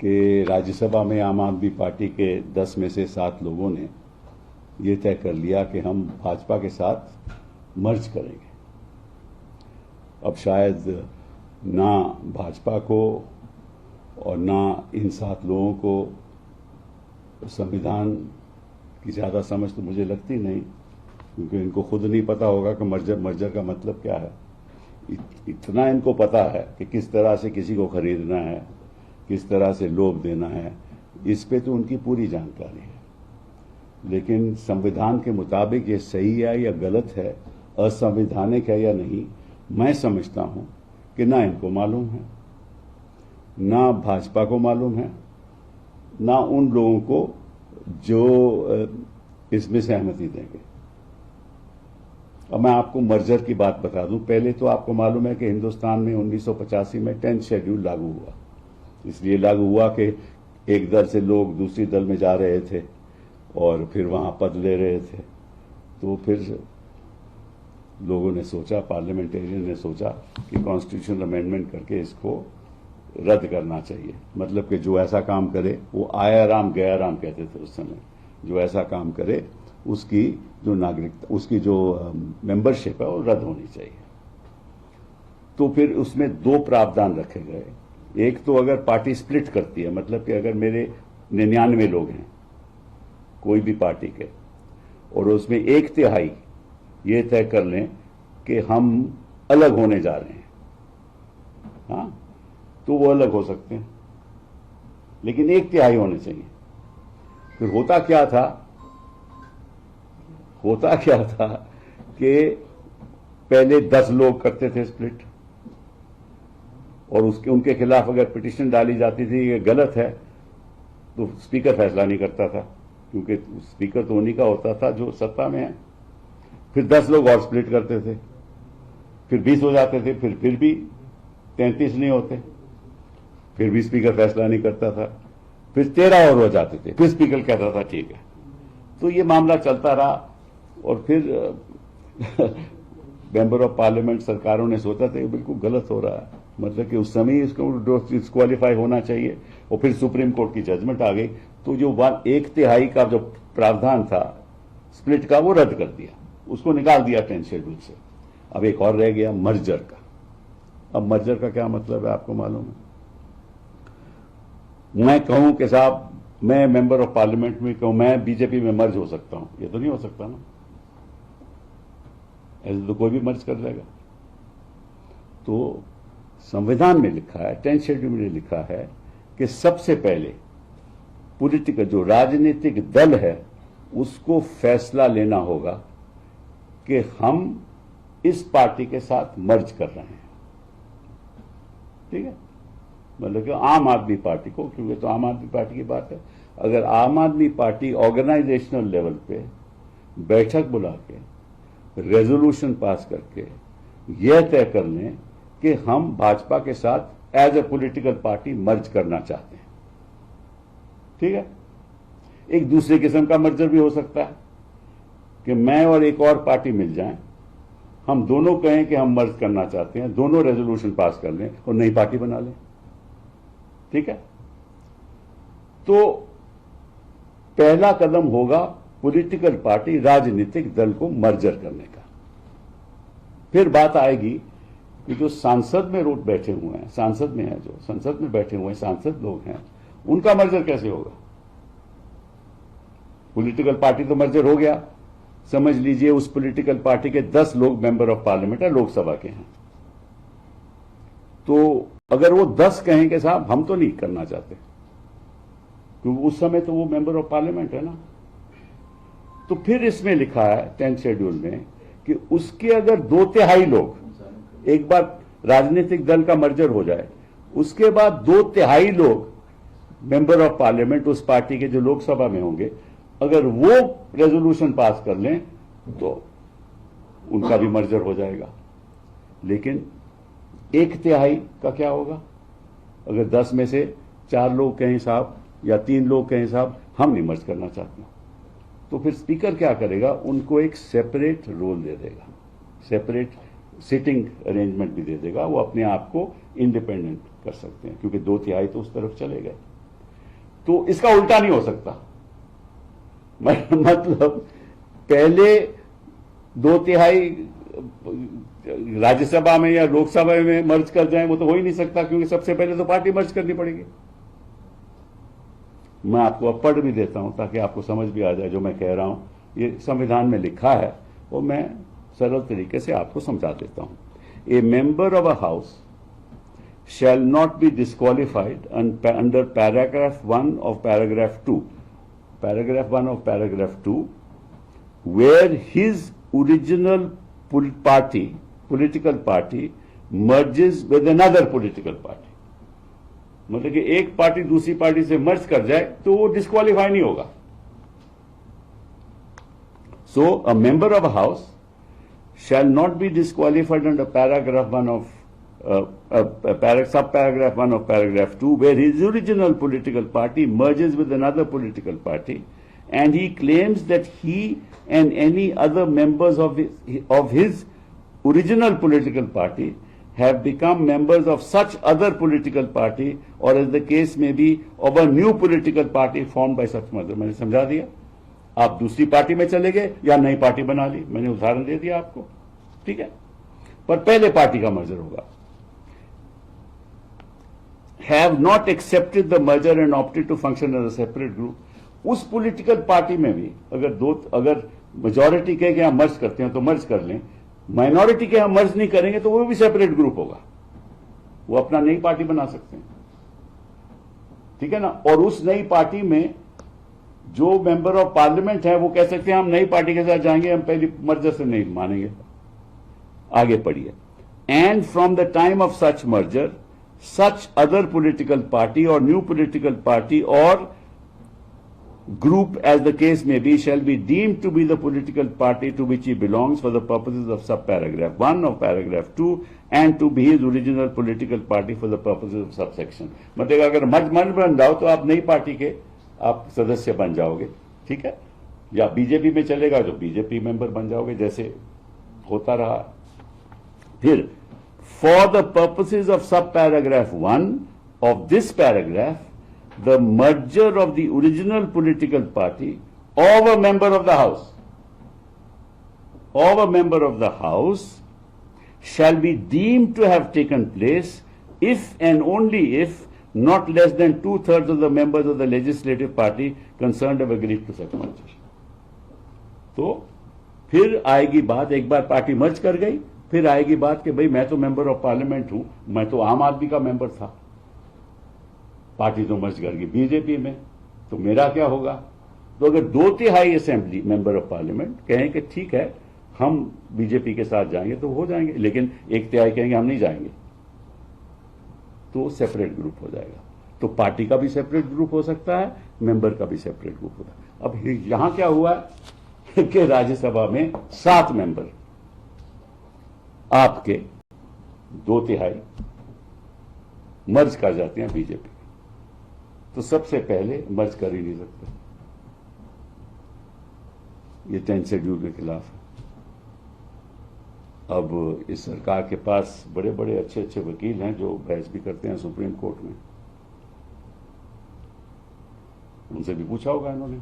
कि राज्यसभा में आम आदमी पार्टी के 10 में से 7 लोगों ने ये तय कर लिया कि हम भाजपा के साथ मर्ज करेंगे। अब शायद ना भाजपा को और ना इन 7 लोगों को संविधान की ज़्यादा समझ तो मुझे लगती नहीं, क्योंकि इनको खुद नहीं पता होगा कि मर्जर का मतलब क्या है। इतना इनको पता है कि किस तरह से किसी को खरीदना है, किस तरह से लोभ देना है, इस पे तो उनकी पूरी जानकारी है। लेकिन संविधान के मुताबिक ये सही है या गलत है, असंवैधानिक है या नहीं, मैं समझता हूं कि ना इनको मालूम है, ना भाजपा को मालूम है, ना उन लोगों को जो इसमें सहमति देंगे। अब मैं आपको मर्जर की बात बता दूं। पहले तो आपको मालूम है कि हिंदुस्तान में 1985 में 10th शेड्यूल लागू हुआ। इसलिए लागू हुआ कि एक दल से लोग दूसरी दल में जा रहे थे और फिर वहां पद ले रहे थे। तो फिर लोगों ने सोचा, पार्लियामेंटेरियन ने सोचा कि कॉन्स्टिट्यूशनल अमेंडमेंट करके इसको रद्द करना चाहिए। मतलब कि जो ऐसा काम करे, वो आया राम गया राम कहते थे उस समय, जो ऐसा काम करे उसकी जो नागरिकता, उसकी जो मेंबरशिप है वो रद्द होनी चाहिए। तो फिर उसमें 2 प्रावधान रखे गए। एक तो अगर पार्टी स्प्लिट करती है, मतलब कि अगर मेरे 99 लोग हैं कोई भी पार्टी के, और उसमें 1/3 ये तय कर लें कि हम अलग होने जा रहे हैं, हाँ, तो वो अलग हो सकते हैं, लेकिन 1/3 होने चाहिए। फिर होता क्या था कि पहले 10 लोग करते थे स्प्लिट, और उनके खिलाफ अगर पिटीशन डाली जाती थी ये गलत है, तो स्पीकर फैसला नहीं करता था, क्योंकि स्पीकर तो उन्हीं का होता था जो सत्ता में है। फिर 10 लोग और स्प्लिट करते थे, फिर 20 हो जाते थे, फिर भी 33 नहीं होते, फिर भी स्पीकर फैसला नहीं करता था। फिर 13 और हो जाते थे, फिर स्पीकर कहता था ठीक है। तो ये मामला चलता रहा, और फिर मेंबर ऑफ पार्लियामेंट सरकारों ने सोचा था ये बिल्कुल गलत हो रहा है, मतलब कि उस समय इसको डिस्क्वालीफाई होना चाहिए, और फिर सुप्रीम कोर्ट की जजमेंट आ गई। तो जो 1/3 का जो प्रावधान था स्प्लिट का, वो रद्द कर दिया, उसको निकाल दिया 10th शेड्यूल से। अब एक और रह गया मर्जर का। अब मर्जर का क्या मतलब है आपको मालूम है? मैं कहूं कि साहब मैं मेंबर ऑफ पार्लियामेंट में कहूं मैं बीजेपी में मर्ज हो सकता हूं, ये तो नहीं हो सकता ना, ऐसे तो कोई भी मर्ज कर लेगा। तो संविधान में लिखा है, 10th शेड्यूल में लिखा है कि सबसे पहले पॉलिटिकल जो राजनीतिक दल है उसको फैसला लेना होगा कि हम इस पार्टी के साथ मर्ज कर रहे हैं, ठीक है। मतलब कि आम आदमी पार्टी को, क्योंकि तो आम आदमी पार्टी की बात है, अगर आम आदमी पार्टी ऑर्गेनाइजेशनल लेवल पे बैठक बुला के रेजोल्यूशन पास करके यह तय कर लें कि हम भाजपा के साथ as a political party merge करना चाहते हैं, ठीक है। एक दूसरे किस्म का मर्जर भी हो सकता है कि मैं और एक और पार्टी मिल जाएं, हम दोनों कहें कि हम मर्ज करना चाहते हैं, दोनों रेजोल्यूशन पास कर लें और नई पार्टी बना लें, ठीक है। तो पहला कदम होगा पॉलिटिकल पार्टी राजनीतिक दल को मर्जर करने का। फिर बात आएगी कि जो सांसद में रोड बैठे हुए हैं, सांसद में है, जो संसद में बैठे हुए सांसद लोग हैं, उनका मर्जर कैसे होगा? पॉलिटिकल पार्टी तो मर्जर हो गया, समझ लीजिए उस पॉलिटिकल पार्टी के 10 लोग मेंबर ऑफ पार्लियामेंट है, लोकसभा के हैं। तो अगर वो 10 कहेंगे साहब हम तो नहीं करना चाहते, क्योंकि उस समय तो वो मेंबर ऑफ पार्लियामेंट है ना। तो फिर इसमें लिखा है 10th शेड्यूल में कि उसके अगर 2/3 लोग, एक बार राजनीतिक दल का मर्जर हो जाए, उसके बाद 2/3 लोग मेंबर ऑफ पार्लियामेंट उस पार्टी के जो लोकसभा में होंगे, अगर वो रेजोल्यूशन पास कर लें तो उनका भी मर्जर हो जाएगा। लेकिन 1/3 का क्या होगा? अगर 10 में से 4 लोग कहें साहब या 3 लोग कहें साहब हम नहीं मर्ज करना चाहते, तो फिर स्पीकर क्या करेगा? उनको एक सेपरेट रोल दे देगा, सेपरेट सिटिंग अरेंजमेंट भी दे देगा, वो अपने आप को इंडिपेंडेंट कर सकते हैं, क्योंकि 2/3 तो उस तरफ चले गए। तो इसका उल्टा नहीं हो सकता। मतलब पहले 2/3 राज्यसभा में या लोकसभा में मर्ज कर जाए, वो तो हो ही नहीं सकता, क्योंकि सबसे पहले तो पार्टी मर्ज करनी पड़ेगी। मैं आपको अब पढ़ भी देता हूं ताकि आपको समझ भी आ जाए जो मैं कह रहा हूं। ये संविधान में लिखा है, वो मैं सरल तरीके से आपको समझा देता हूं। ए member of a house shall not be disqualified under paragraph 1 of paragraph 2. Paragraph 1 of paragraph 2, where his original political party merges with another political party. मतलब कि एक पार्टी दूसरी पार्टी से मर्ज कर जाए तो वो डिस्क्वालीफाई नहीं होगा। So a member of a house shall not be disqualified under paragraph 1 of subparagraph 1 of paragraph 2, where his original political party merges with another political party, and he claims that he and any other members of his original political party have become members of such other political party, or as the case may be, of a new political party formed by such mother. मैंने समझा दिया। आप दूसरी party में चले गए या नई पार्टी बना ली, मैंने उदाहरण दे दिया आपको, ठीक है। पर पहले पार्टी का मर्जर होगा। Have not accepted the merger and opted to function as a separate group. उस पॉलिटिकल पार्टी में भी अगर मेजॉरिटी कहे कि हम मर्ज करते हैं तो मर्ज कर लें, माइनॉरिटी के हम मर्ज नहीं करेंगे तो वो भी सेपरेट ग्रुप होगा, वो अपना नई पार्टी बना सकते हैं, ठीक है ना। और उस नई पार्टी में जो मेंबर ऑफ पार्लियामेंट है वो कह सकते हैं हम नई पार्टी के साथ जाएंगे, हम पहली मर्जर से नहीं मानेंगे। आगे पढ़िए। And from the time of such merger such other political party or new political party or group, as the case may be, shall be deemed to be the political party to which he belongs for the purposes of subparagraph 1 of paragraph 2 and to be his original political party for the purposes of subsection. मतलब अगर मर्ज बन जाओ तो आप नई party के आप सदस्य बन जाओगे, ठीक है। या बीजेपी में चलेगा तो बीजेपी मेंबर बन जाओगे, जैसे होता रहा। फिर for the purposes of subparagraph 1 of this paragraph, the merger of the original political party of a member of the house shall be deemed to have taken place if and only if not less than 2/3 of the members of the legislative party concerned have agreed to such merger. तो फिर आएगी बात, एक बार party merge कर गई, फिर आएगी बात कि भाई मैं तो मेंबर ऑफ पार्लियामेंट हूं, मैं तो आम आदमी का मेंबर था, पार्टी तो मर्ज कर गई बीजेपी में, तो मेरा क्या होगा। तो अगर 2/3 असेंबली मेंबर ऑफ पार्लियामेंट कहें कि ठीक है हम बीजेपी के साथ जाएंगे तो हो जाएंगे, लेकिन 1/3 कहेंगे हम नहीं जाएंगे, तो सेपरेट ग्रुप हो जाएगा। तो पार्टी का भी सेपरेट ग्रुप हो सकता है, मेंबर का भी सेपरेट ग्रुप होता है। अब यहां क्या हुआ कि राज्यसभा में 7 मेंबर आपके 2/3 मर्ज कर जाते हैं बीजेपी, तो सबसे पहले मर्ज कर ही नहीं सकते, ये 10 शेड्यूल के खिलाफ है। अब इस सरकार के पास बड़े बड़े अच्छे अच्छे वकील हैं जो बहस भी करते हैं सुप्रीम कोर्ट में, उनसे भी पूछा होगा इन्होंने।